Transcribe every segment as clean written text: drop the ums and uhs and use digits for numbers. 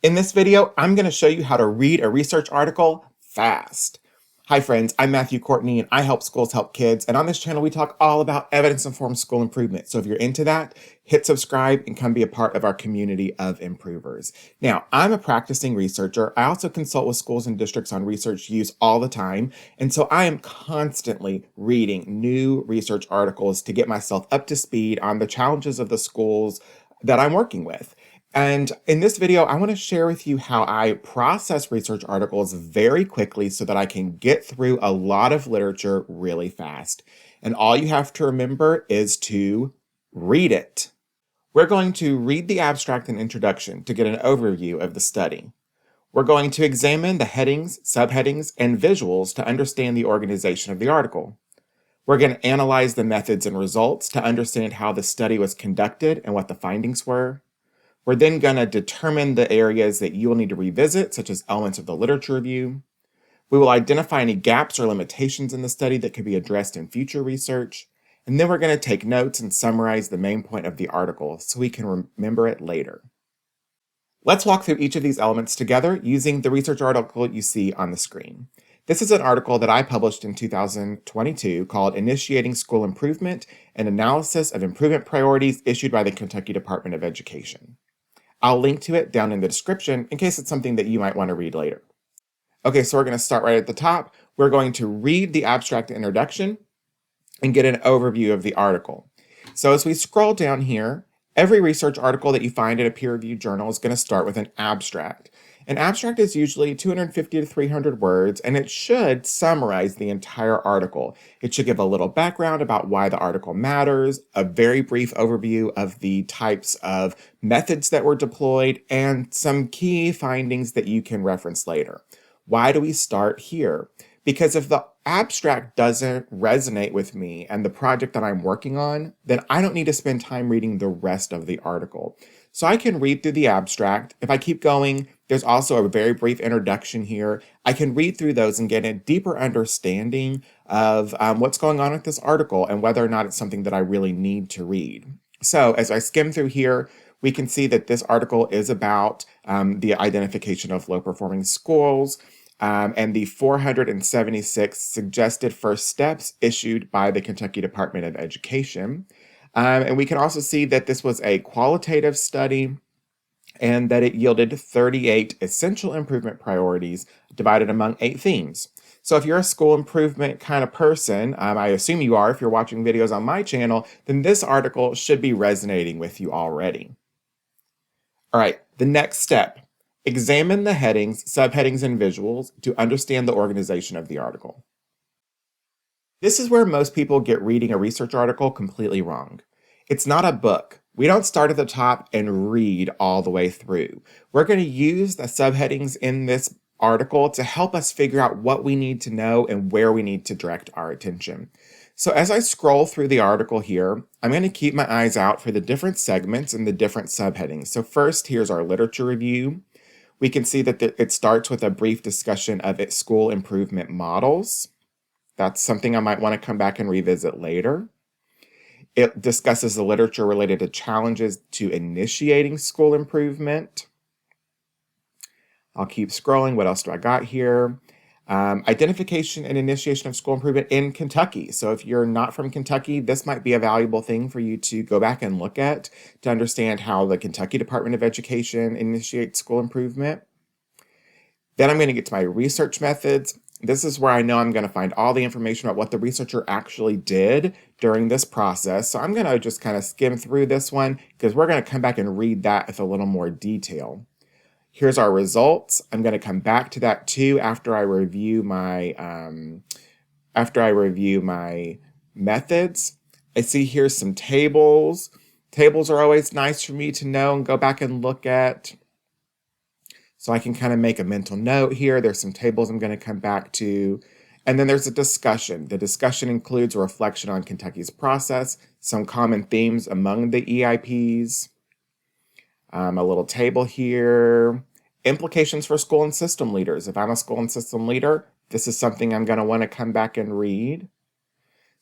In this video, I'm going to show you how to read a research article fast. Hi friends, I'm Matthew Courtney and I help schools help kids, and on this channel we talk all about evidence-informed school improvement. So if you're into that, hit subscribe and come be a part of our community of improvers. Now, I'm a practicing researcher. I also consult with schools and districts on research use all the time, and so I am constantly reading new research articles to get myself up to speed on the challenges of the schools that I'm working with. And in this video, I want to share with you how I process research articles very quickly so that I can get through a lot of literature really fast. And all you have to remember is to read it. We're going to read the abstract and introduction to get an overview of the study. We're going to examine the headings, subheadings, and visuals to understand the organization of the article. We're going to analyze the methods and results to understand how the study was conducted and what the findings were. We're then going to determine the areas that you will need to revisit, such as elements of the literature review. We will identify any gaps or limitations in the study that could be addressed in future research. And then we're going to take notes and summarize the main point of the article so we can remember it later. Let's walk through each of these elements together using the research article you see on the screen. This is an article that I published in 2022 called Initiating School Improvement: An Analysis of Improvement Priorities, issued by the Kentucky Department of Education. I'll link to it down in the description in case it's something that you might want to read later. Okay, so we're going to start right at the top. We're going to read the abstract introduction and get an overview of the article. So as we scroll down here, every research article that you find in a peer-reviewed journal is going to start with an abstract. An abstract is usually 250 to 300 words, and it should summarize the entire article. It should give a little background about why the article matters, a very brief overview of the types of methods that were deployed, and some key findings that you can reference later. Why do we start here? Because if the abstract doesn't resonate with me and the project that I'm working on, then I don't need to spend time reading the rest of the article. So I can read through the abstract. If I keep going, there's also a very brief introduction here. I can read through those and get a deeper understanding of what's going on with this article and whether or not it's something that I really need to read. So as I skim through here, we can see that this article is about the identification of low-performing schools and the 476 suggested first steps issued by the Kentucky Department of Education. And we can also see that this was a qualitative study and that it yielded 38 essential improvement priorities divided among 8 themes. So if you're a school improvement kind of person, I assume you are if you're watching videos on my channel, then this article should be resonating with you already. All right, the next step. Examine the headings, subheadings, and visuals to understand the organization of the article. This is where most people get reading a research article completely wrong. It's not a book. We don't start at the top and read all the way through. We're going to use the subheadings in this article to help us figure out what we need to know and where we need to direct our attention. So as I scroll through the article here, I'm going to keep my eyes out for the different segments and the different subheadings. So first, here's our literature review. We can see that it starts with a brief discussion of its school improvement models. That's something I might want to come back and revisit later. It discusses the literature related to challenges to initiating school improvement. I'll keep scrolling. What else do I got here? Identification and initiation of school improvement in Kentucky. So if you're not from Kentucky, this might be a valuable thing for you to go back and look at to understand how the Kentucky Department of Education initiates school improvement. Then I'm going to get to my research methods. This is where I know I'm going to find all the information about what the researcher actually did during this process. So I'm going to just kind of skim through this one because we're going to come back and read that with a little more detail. Here's our results. I'm going to come back to that too after I review my methods. I see here's some tables. Tables are always nice for me to know and go back and look at. So I can kind of make a mental note here. There's some tables I'm going to come back to. And then there's a discussion. The discussion includes a reflection on Kentucky's process, some common themes among the EIPs, a little table here, implications for school and system leaders. If I'm a school and system leader, this is something I'm going to want to come back and read.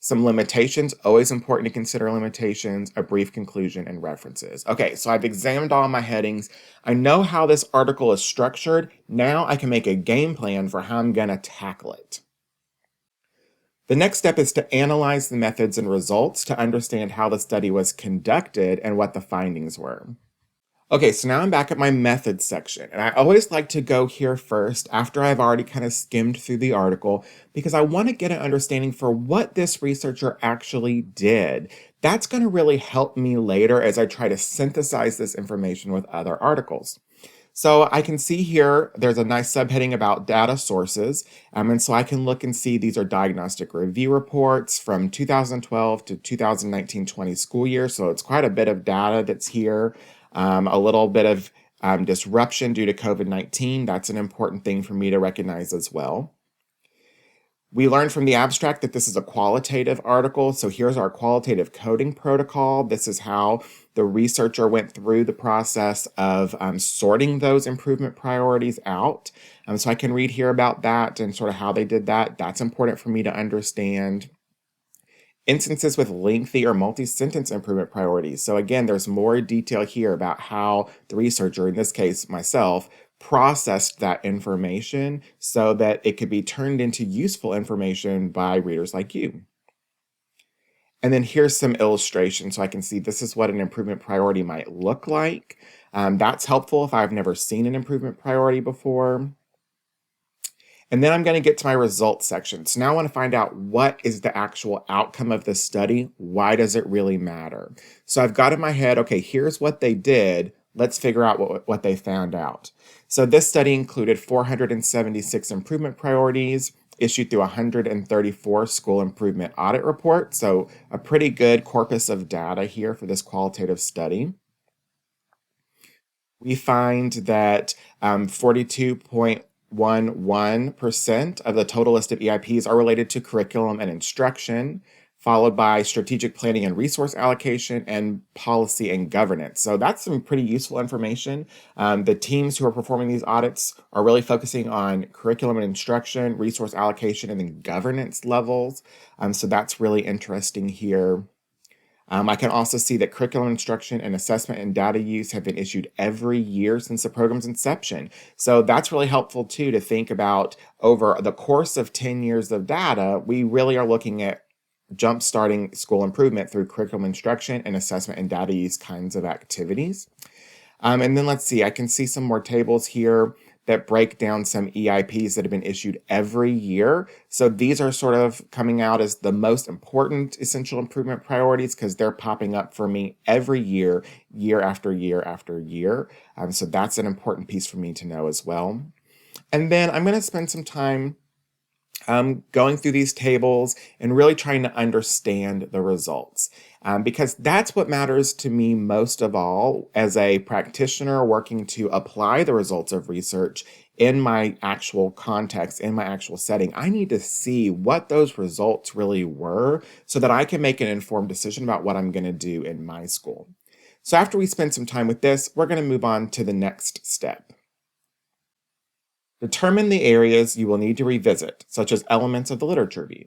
Some limitations, always important to consider limitations, a brief conclusion, and references. Okay, so I've examined all my headings. I know how this article is structured. Now I can make a game plan for how I'm going to tackle it. The next step is to analyze the methods and results to understand how the study was conducted and what the findings were. Okay, so now I'm back at my methods section, and I always like to go here first after I've already kind of skimmed through the article because I want to get an understanding for what this researcher actually did. That's going to really help me later as I try to synthesize this information with other articles. So I can see here, there's a nice subheading about data sources. And so I can look and see these are diagnostic review reports from 2012 to 2019-20 school year. So it's quite a bit of data that's here. A little bit of disruption due to COVID-19. That's an important thing for me to recognize as well. We learned from the abstract that this is a qualitative article. So here's our qualitative coding protocol. This is how the researcher went through the process of sorting those improvement priorities out. So I can read here about that and sort of how they did that. That's important for me to understand. Instances with lengthy or multi-sentence improvement priorities. So again, there's more detail here about how the researcher, in this case myself, processed that information so that it could be turned into useful information by readers like you. And then here's some illustrations so I can see this is what an improvement priority might look like. That's helpful if I've never seen an improvement priority before. And then I'm going to get to my results section. So now I want to find out what is the actual outcome of this study. Why does it really matter? So I've got in my head, okay, here's what they did. Let's figure out what they found out. So this study included 476 improvement priorities issued through 134 school improvement audit reports. So a pretty good corpus of data here for this qualitative study. We find that 42.11% of the total list of EIPs are related to curriculum and instruction, followed by strategic planning and resource allocation and policy and governance. So that's some pretty useful information. The teams who are performing these audits are really focusing on curriculum and instruction, resource allocation, and then governance levels. So that's really interesting here. I can also see that curriculum instruction and assessment and data use have been issued every year since the program's inception. So that's really helpful too to think about over the course of 10 years of data, we really are looking at jump-starting school improvement through curriculum instruction and assessment and data use kinds of activities. And then let's see, I can see some more tables here that break down some EIPs that have been issued every year. So these are sort of coming out as the most important essential improvement priorities because they're popping up for me every year, year after year after year. So that's an important piece for me to know as well. And then I'm going to spend some time going through these tables and really trying to understand the results. Because that's what matters to me most of all as a practitioner working to apply the results of research in my actual context, in my actual setting. I need to see what those results really were so that I can make an informed decision about what I'm going to do in my school. So after we spend some time with this, we're going to move on to the next step. Determine the areas you will need to revisit, such as elements of the literature review.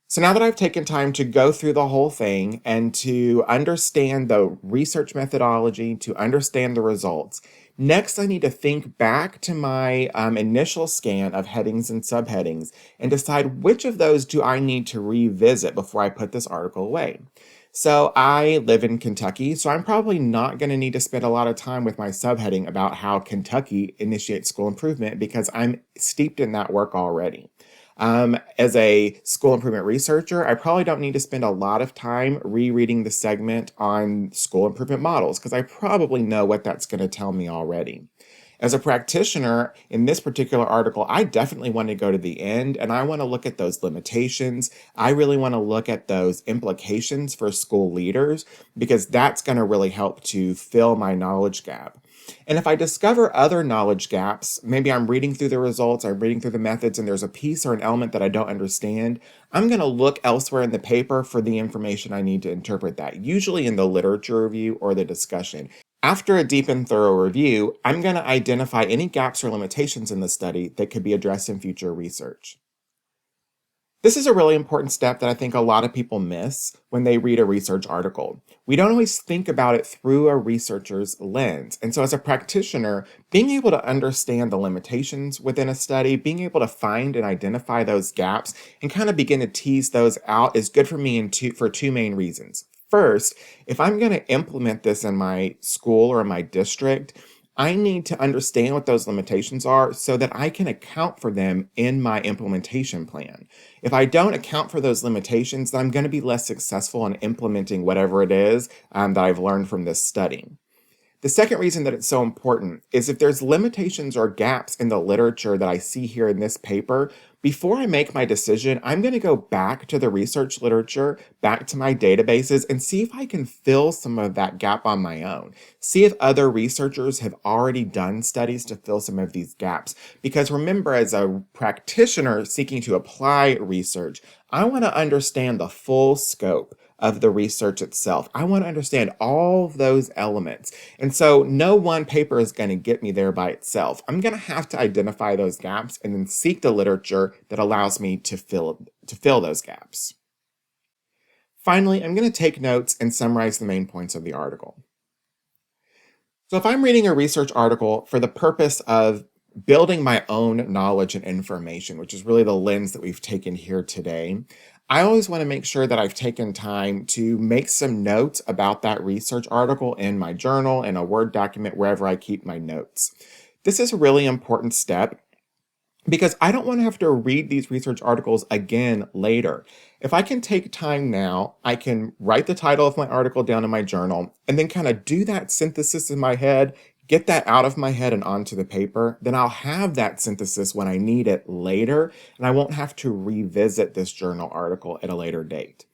So now that I've taken time to go through the whole thing and to understand the research methodology, to understand the results, next I need to think back to my initial scan of headings and subheadings and decide which of those do I need to revisit before I put this article away. So I live in Kentucky, so I'm probably not going to need to spend a lot of time with my subheading about how Kentucky initiates school improvement because I'm steeped in that work already. As a school improvement researcher, I probably don't need to spend a lot of time rereading the segment on school improvement models because I probably know what that's going to tell me already. As a practitioner, in this particular article, I definitely want to go to the end and I want to look at those limitations. I really want to look at those implications for school leaders because that's going to really help to fill my knowledge gap. And if I discover other knowledge gaps, maybe I'm reading through the results, I'm reading through the methods, and there's a piece or an element that I don't understand, I'm going to look elsewhere in the paper for the information I need to interpret that, usually in the literature review or the discussion. After a deep and thorough review, I'm going to identify any gaps or limitations in the study that could be addressed in future research. This is a really important step that I think a lot of people miss when they read a research article. We don't always think about it through a researcher's lens. And so, as a practitioner, being able to understand the limitations within a study, being able to find and identify those gaps, and kind of begin to tease those out is good for me for two main reasons. First, if I'm going to implement this in my school or in my district, I need to understand what those limitations are so that I can account for them in my implementation plan. If I don't account for those limitations, then I'm going to be less successful in implementing whatever it is that I've learned from this study. The second reason that it's so important is if there's limitations or gaps in the literature that I see here in this paper, before I make my decision, I'm going to go back to the research literature, back to my databases, and see if I can fill some of that gap on my own. See if other researchers have already done studies to fill some of these gaps. Because remember, as a practitioner seeking to apply research, I want to understand the full scope of the research itself. I want to understand all of those elements. And so no one paper is going to get me there by itself. I'm going to have to identify those gaps and then seek the literature that allows me to fill those gaps. Finally, I'm going to take notes and summarize the main points of the article. So if I'm reading a research article for the purpose of building my own knowledge and information, which is really the lens that we've taken here today, I always want to make sure that I've taken time to make some notes about that research article in my journal, in a Word document, wherever I keep my notes. This is a really important step because I don't want to have to read these research articles again later. If I can take time now, I can write the title of my article down in my journal and then kind of do that synthesis in my head, get that out of my head and onto the paper, then I'll have that synthesis when I need it later, and I won't have to revisit this journal article at a later date.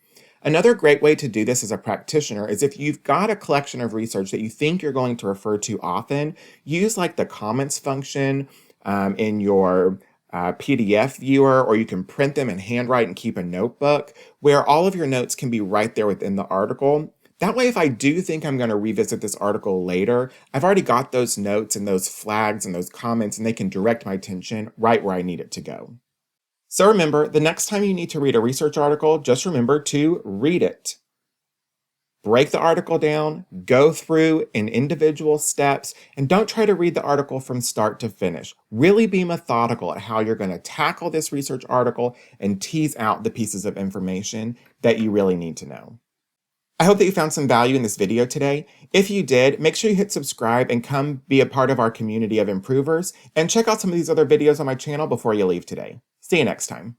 Another great way to do this as a practitioner is if you've got a collection of research that you think you're going to refer to often, use like the comments function in your PDF viewer, or you can print them and handwrite and keep a notebook where all of your notes can be right there within the article. That way, if I do think I'm going to revisit this article later, I've already got those notes and those flags and those comments, and they can direct my attention right where I need it to go. So remember, the next time you need to read a research article, just remember to read it. Break the article down, go through in individual steps, and don't try to read the article from start to finish. Really be methodical at how you're going to tackle this research article and tease out the pieces of information that you really need to know. I hope that you found some value in this video today. If you did, make sure you hit subscribe and come be a part of our community of improvers, and check out some of these other videos on my channel before you leave today. See you next time.